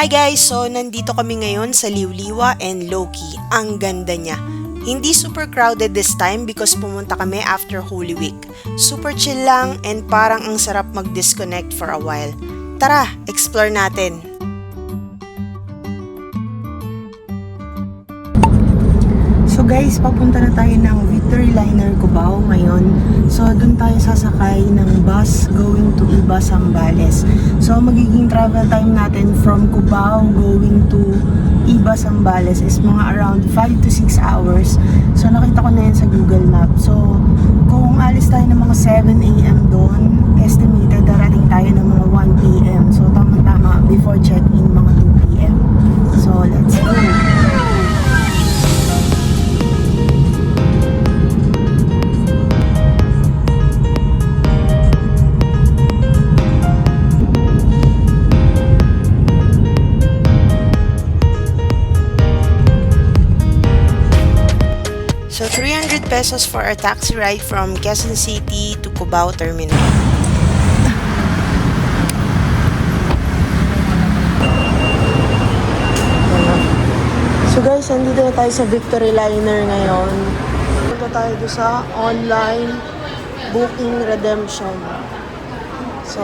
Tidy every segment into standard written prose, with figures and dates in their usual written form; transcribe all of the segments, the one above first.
Hi guys! So, nandito kami ngayon sa Liwliwa and Loki. Ang ganda niya. Hindi super crowded this time because pumunta kami after Holy Week. Super chill lang and parang ang sarap mag-disconnect for a while. Tara, explore natin! So guys, papunta na tayo ng Victory Liner Cubao ngayon. So doon tayo sasakay ng bus going to Iba, Zambales. So magiging travel time natin from Cubao going to Iba, Zambales is mga around 5 to 6 hours. So nakita ko na yan sa Google Map. So kung alis tayo ng mga 7 a.m. doon, estimated darating tayo ng mga 1 p.m. So tama-tama before check-in mga 2 p.m. So let's go! So 300 pesos for our taxi ride from Quezon City to Cubao Terminal. So guys, nandito na tayo sa Victory Liner ngayon. Punta tayo doon sa online booking redemption. So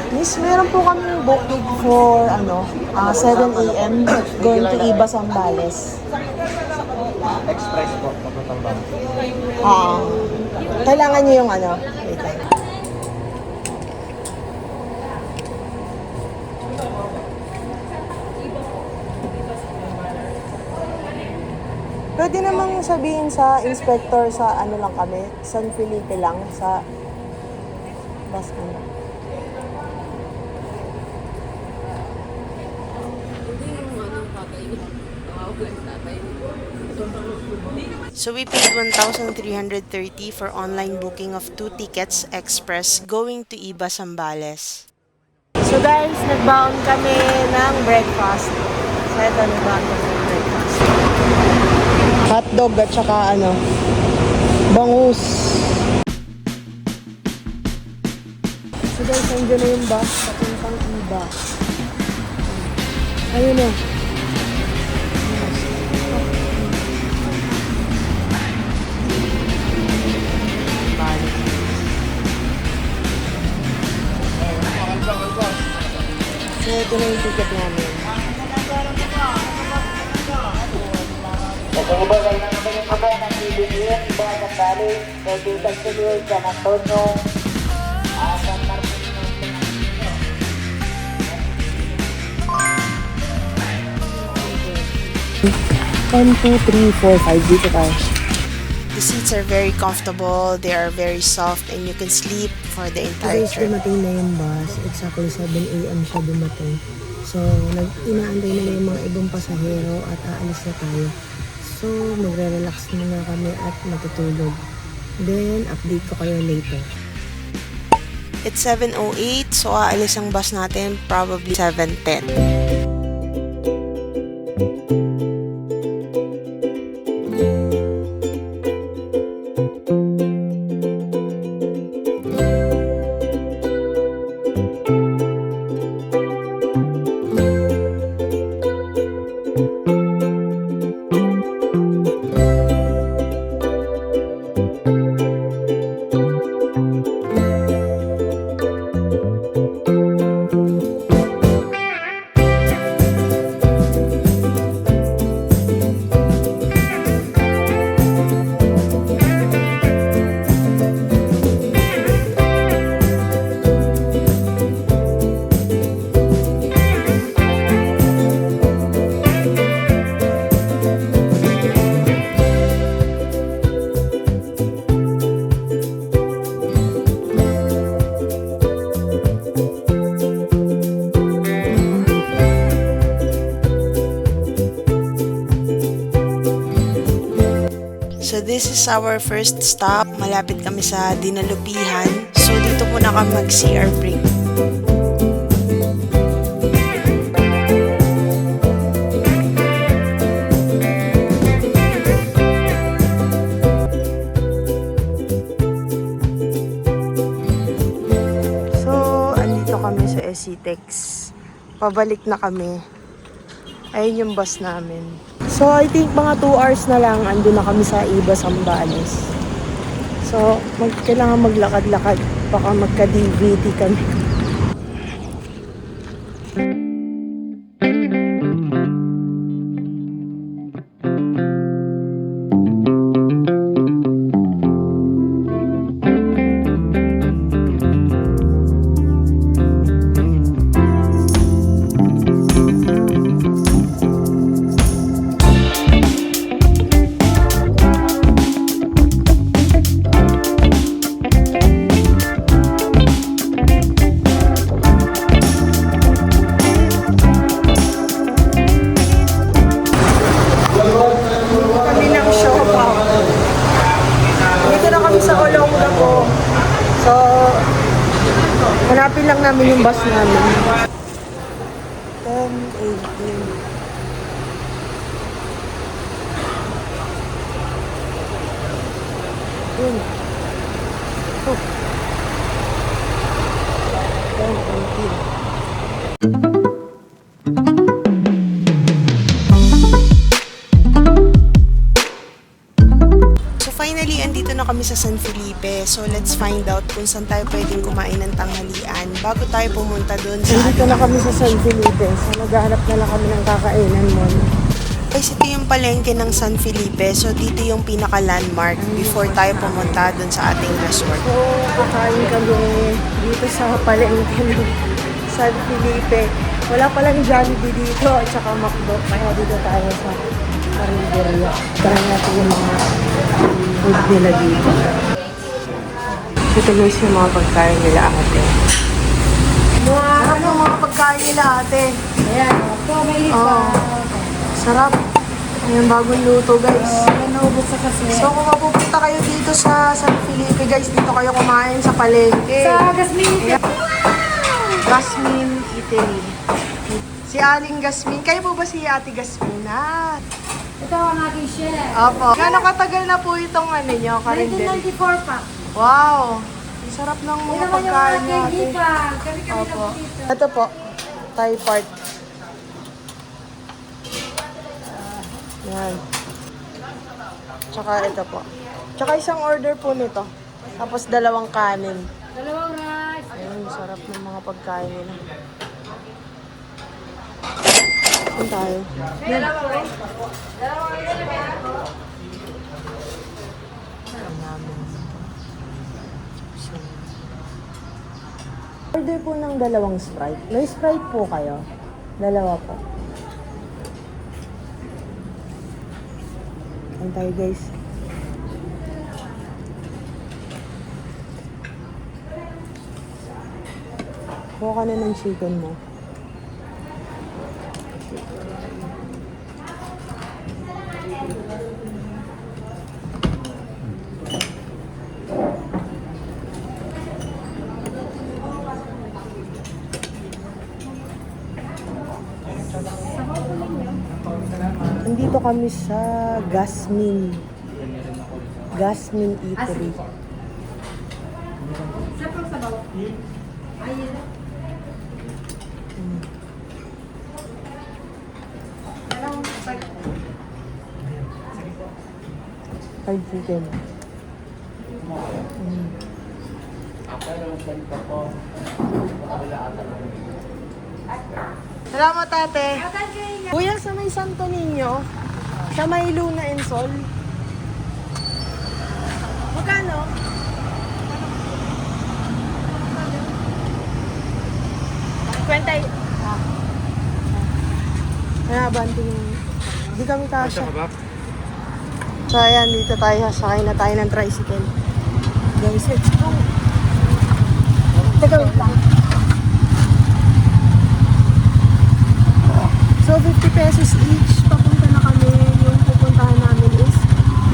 Miss, meron po kami booking for 7 a.m. going to Iba, Zambales. Express po, papuntang bangko. Kailangan niyo yung wait lang. Pwede namang sabihin sa inspector sa lang kami, San Felipe lang, sa bus kami. So we paid 1,330 for online booking of 2 tickets express going to Iba, Zambales. So guys, nagbaon kami ng breakfast. So ito, nagbaon kami ng breakfast. Hotdog at saka bangus. So guys, nandiyan na yung bus papuntang Iba. Ayun o. So, ito na yung ticket namin. Iba kayo na naman yung iba ng PBN, Iba ng Bali, pwede Tansuloy, San Antonio, San Martin. 1, 2, 3, 4, 5 dito tayo. The seats are very comfortable, they are very soft, and you can sleep for the entire trip. Dumating na yung bus, exactly 7 a.m. siya dumating. So, inaantay na yung mga ibang pasahero at aalis na tayo. So, magre-relax muna kami at matutulog. Then, update ko kayo later. It's 7:08, so aalis ang bus natin probably 7:10. So this is our first stop. Malapit kami sa Dinalupihan. So dito muna kami mag-CR break. So NLEX. Pabalik na kami. Ayun yung bus namin. So, I think mga 2 hours na lang, ando na kami sa Iba, Zambales. So, kailangan maglakad-lakad. Baka magka-DVD kami. Kami ng Siopaw. Dito na kami sa Olongapo. So, hanapin lang namin yung bus namin. 10:18. Yun. Oh. 10:18. So finally, andito na kami sa San Felipe. So let's find out kung saan tayo pwedeng kumain ng tanghalian bago tayo pumunta doon sa... Andito na kami sa San Felipe. So naghahanap na lang kami ng kakainan mo. Guys, ito yung palengke ng San Felipe. So dito yung pinaka-landmark before tayo pumunta doon sa ating resort. So kakain kami dito sa palengke ng San Felipe. Wala palang Jollibee dito at saka McDo. Kaya dito tayo sa Carinderia. Try natin yung mga food nila dito. Ito guys yung mga pagkain nila ate. Sarap yung mga pagkain nila ate. Ayan, ito may isa. Oh, sarap. Ayan, bagong luto guys. Naubos sa kasi. So kung mapupunta kayo dito sa San Felipe guys, dito kayo kumain sa palengke. Sa Gasmin. Gasmin Eatery. Si Aling Gasmin. Kayo po ba si Ate Gasmin? Ito ang aking chef. Opo. Gano'ng katagal na po itong ano nyo, Carinderia? 1994 pa. Wow! Ang sarap ng mga pagkain nyo, ate. Kami na Opo. po dito. Ito po, Thai part. Yan. Tsaka ito po. Tsaka isang order po nito. Tapos 2 kanin. Dalawang rice. Ayun, sarap ng mga pagkain nila. Saan tayo? Order po ng 2 Sprite. May Sprite po kayo? 2 po. Saan tayo guys? Kuha ka na ng chicken mo. Nandito kami sa Gasmin. Gasmin Eatery. Sa sabaw. Ayun. Dalawang rice. Fried chicken. Salamat ate. Kuya, sa may Santo Niño, sa may Luna and Sol. Magkano? Kwentay. Banting. Hindi kami kasha. So ayan, dito tayo. Sakay na tayo ng tricycle. Guys, let's go. Teka, wait lang. So 50 pesos each. Papunta na kami. Yung pupuntahan namin is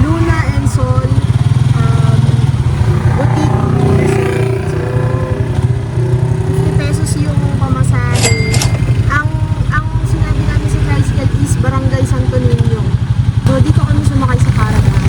Luna and Sol Boutique Resort. So 50 pesos yung pamasahe. Ang sinabi namin sa tricycle is Barangay Santo Niño. So dito kami sumakay sa Caravan.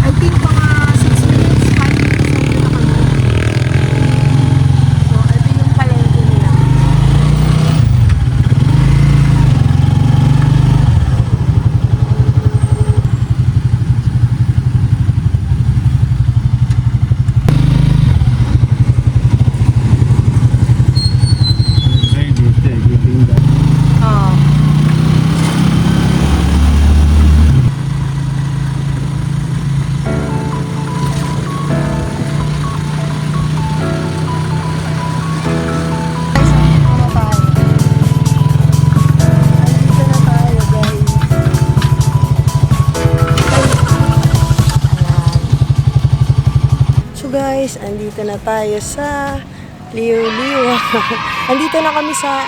I think mga 6 minutes, 5 minutes na kami. So ito yung palengke nila. guys, andito na tayo sa Liw-Liwa. Andito na kami sa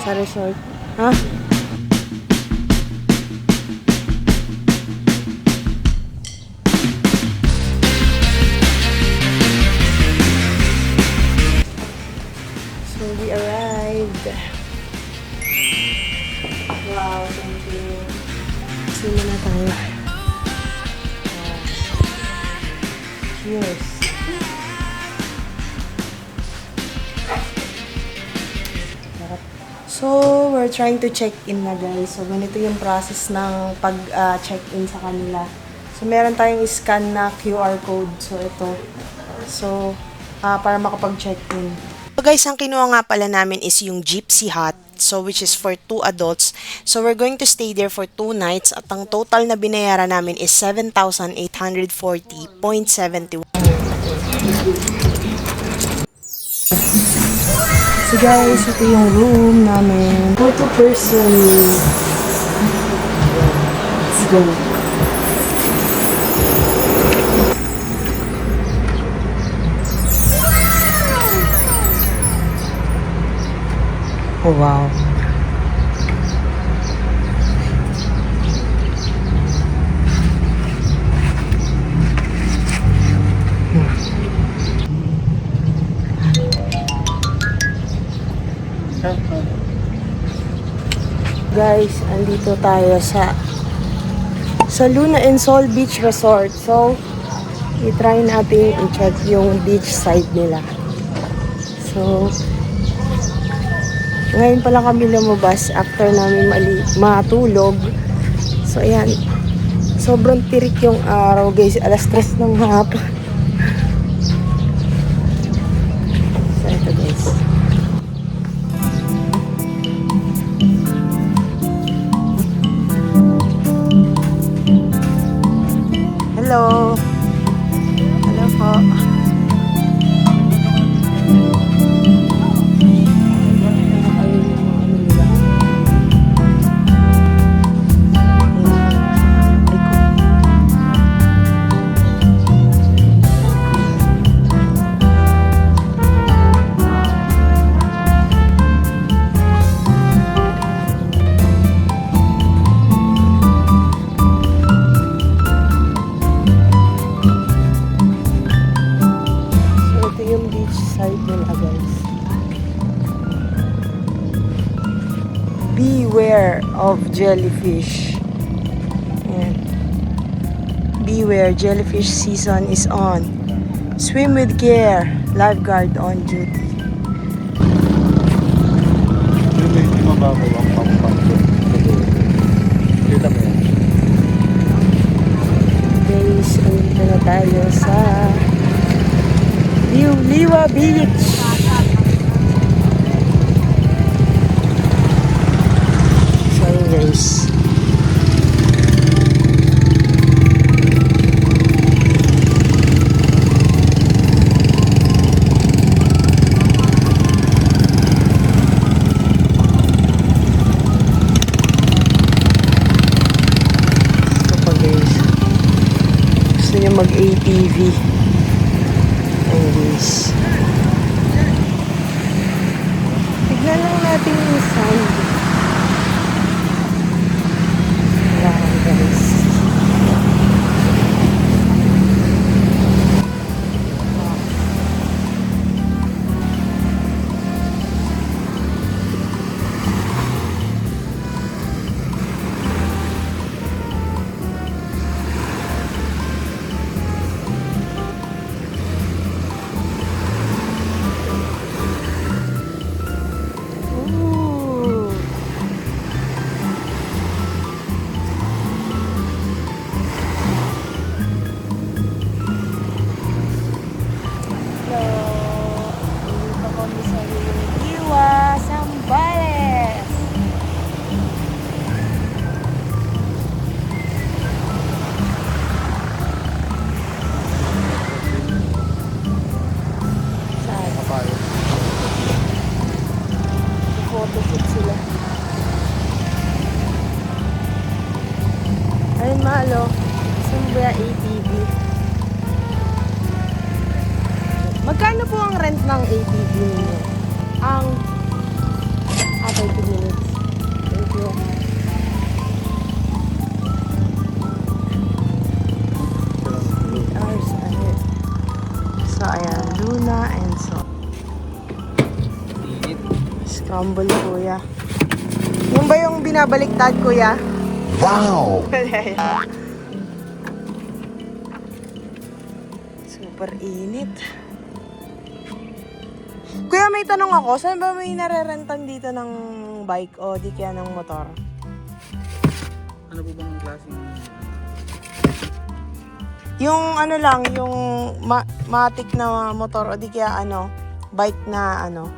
sa resort. Ha? So we arrived. Wow, thank you. Sino na tayo? Cheers. So, we're trying to check in na guys. So, ganito yung process ng pag-check in sa kanila. So, meron tayong scan na QR code. So, ito. So, para makapag-check in. So, guys, ang kinuha nga pala namin is yung Gypsy Hut. So, which is for 2 adults. So, we're going to stay there for 2 nights. At ang total na binayaran namin is 7,840.71. So guys, ito yung room namin. 4 person. Let's go. Oh wow. Guys, andito tayo sa Luna and Sol Beach Resort. So, i-try natin i-check yung beach side nila. So, ngayon pala kami lumabas after namin matulog. So, ayan. Sobrang tirik yung araw, guys. Alas 3 ng hapon. So, ito guys. Hello. Hello po. Beware of jellyfish. Ayan. Beware, jellyfish season is on. Swim with care. Lifeguard on duty. Hindi mababaw ang pang-pang. Kita mo yan. Guys, andito na tayo sa Liw-Liwa Beach. Guys. Ito pa guys. Gusto niya mag-ATV. Ayan guys. Tignan lang natin yung sound. Guys. Ayun, mahal oh. Saan ba yung ATV? ng ATV ninyo. Ang 30 minutes. Thank you. Hours ahead. So, ayan. Luna and so. Scramble, kuya. Yung ba yung binabaliktad, kuya? Wow! Super init. Kuya, may tanong ako. Saan ba may narerentan dito ng bike o di kaya ng motor? Ano po bang klaseng? Yung ano lang, yung matic na motor o di kaya ano, bike na ano,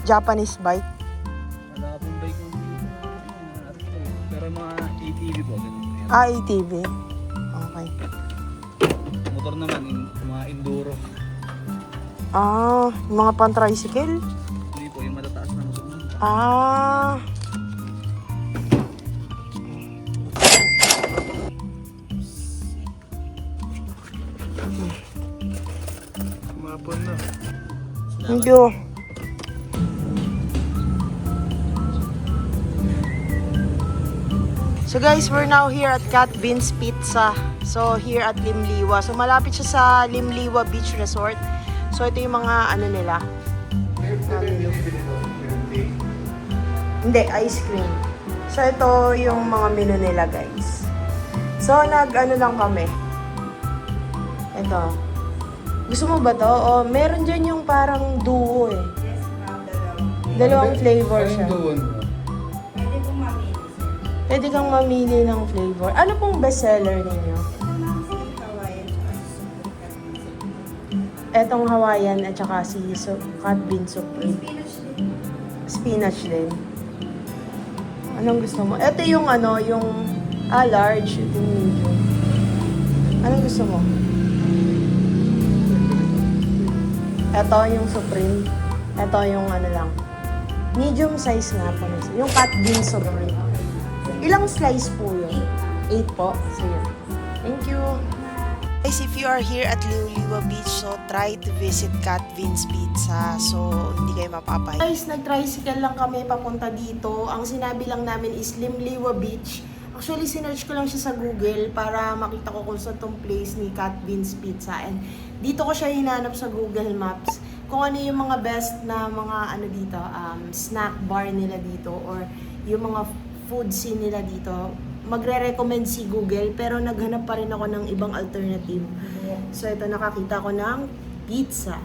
Japanese bike. Wala pong bike ng pero mga ATV po. Ganun po yan. ATV. Okay. Motor naman, mga enduro. Yung mga pan-tricycle? Hindi po, yung matataas na motor. Kumapon na. Thank you. So guys, we're now here at Cat Vince Pizza. So here at Limliwa. So malapit siya sa Limliwa Beach Resort. So ito yung mga ano nila. Hindi, ice cream. So ito yung mga menu nila guys. So nag-ano lang kami. Ito. Gusto mo ba to? O meron dyan yung parang duo eh. Dalawang flavor siya. Pwede kang mamili ng flavor. Ano pong bestseller ninyo? Etong Hawaiian at saka si Cat Bean Supreme. Spinach din. Anong gusto mo? Ito yung ano, yung large. Ito yung medium. Anong gusto mo? Ito yung Supreme. Ito yung ano lang. Medium size nga po. Yung Cat Bean Supreme. Ilang slice po yun? 8 po. Sige. Thank you. Guys, if you are here at Liuliwa Beach, so try to visit Cat Vince Pizza. So, hindi kayo mapapahiya. Guys, nag-tricycle lang kami papunta dito. Ang sinabi lang namin is Limliwa Beach. Actually, sinearch ko lang siya sa Google para makita ko kung saan tong place ni Cat Vince Pizza. And dito ko siya hinanap sa Google Maps. Kung ano yung mga best na mga ano dito, snack bar nila dito or yung mga food scene nila dito, magre-recommend si Google pero naghanap pa rin ako ng ibang alternative. So ito, nakakita ko ng pizza.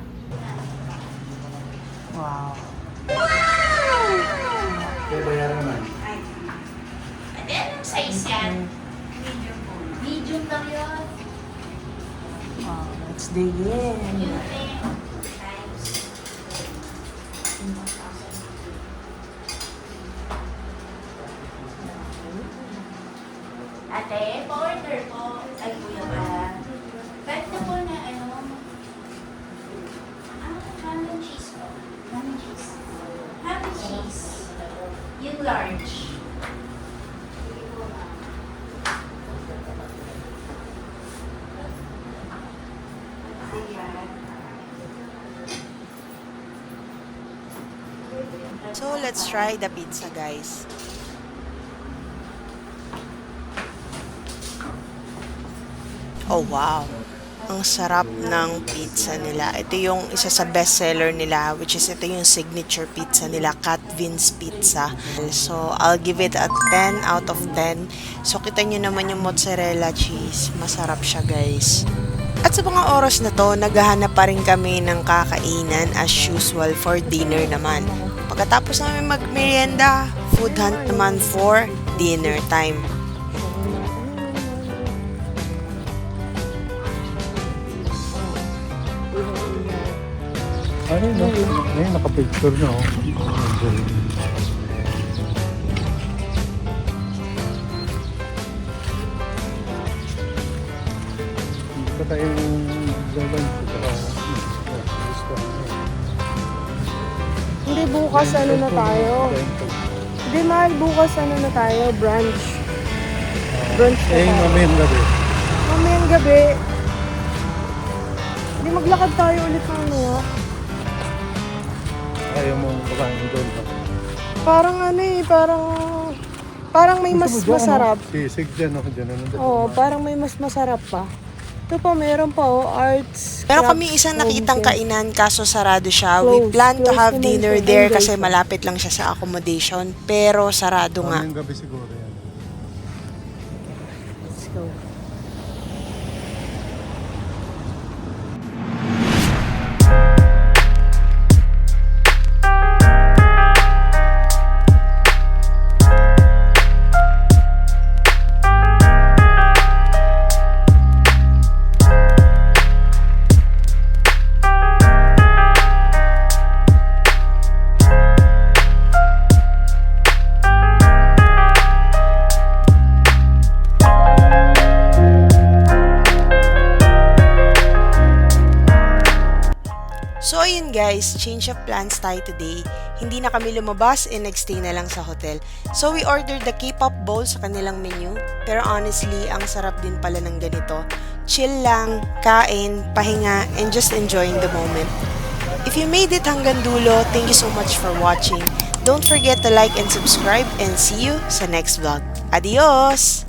Wow! Kaya bayaran naman. Ate, anong size yan? Medium po. Medium lang yun. Wow, let's dig in. Yun times. Ate, pa-order po. Ay, kuya ba? Ba't na po na ano? Ham and cheese po. Ham and cheese. Ham and cheese. Yung large. So let's try the pizza, guys. Oh wow! Ang sarap ng pizza nila. Ito yung isa sa best seller nila, which is ito yung signature pizza nila, Cat Vince Pizza. So I'll give it a 10 out of 10. So kita nyo naman yung mozzarella cheese. Masarap siya, guys. At sa mga oras na to, naghahanap pa rin kami ng kakainan as usual for dinner naman. Pagkatapos namin magmerienda, food hunt naman for dinner time. Ano yun? Ayun, nakapicture na. Ito tayong laban. Hindi, bukas ano na tayo. Hindi, mahal, bukas ano na tayo, brunch. Brunch na tayo. Mamayang gabi. Mamayang gabi. Hindi, maglakad tayo ulit ng ano. Ayaw mong kakain doon. Parang ano eh, parang may mas masarap. Sisig dyan, no? Dyan, ano, Oo, parang may mas masarap pa. Ito pa, meron pa arts. Pero kami isang nakitang kainan kaso sarado siya. We plan to have dinner there kasi malapit lang siya sa accommodation. Pero sarado nga. Ngayong gabi siguro yan. Let's go. So ayun guys, change of plans tayo today. Hindi na kami lumabas and nagstay na lang sa hotel. So we ordered the K-pop bowl sa kanilang menu. Pero honestly, ang sarap din pala ng ganito. Chill lang, kain, pahinga, and just enjoying the moment. If you made it hanggang dulo, thank you so much for watching. Don't forget to like and subscribe and see you sa next vlog. Adios!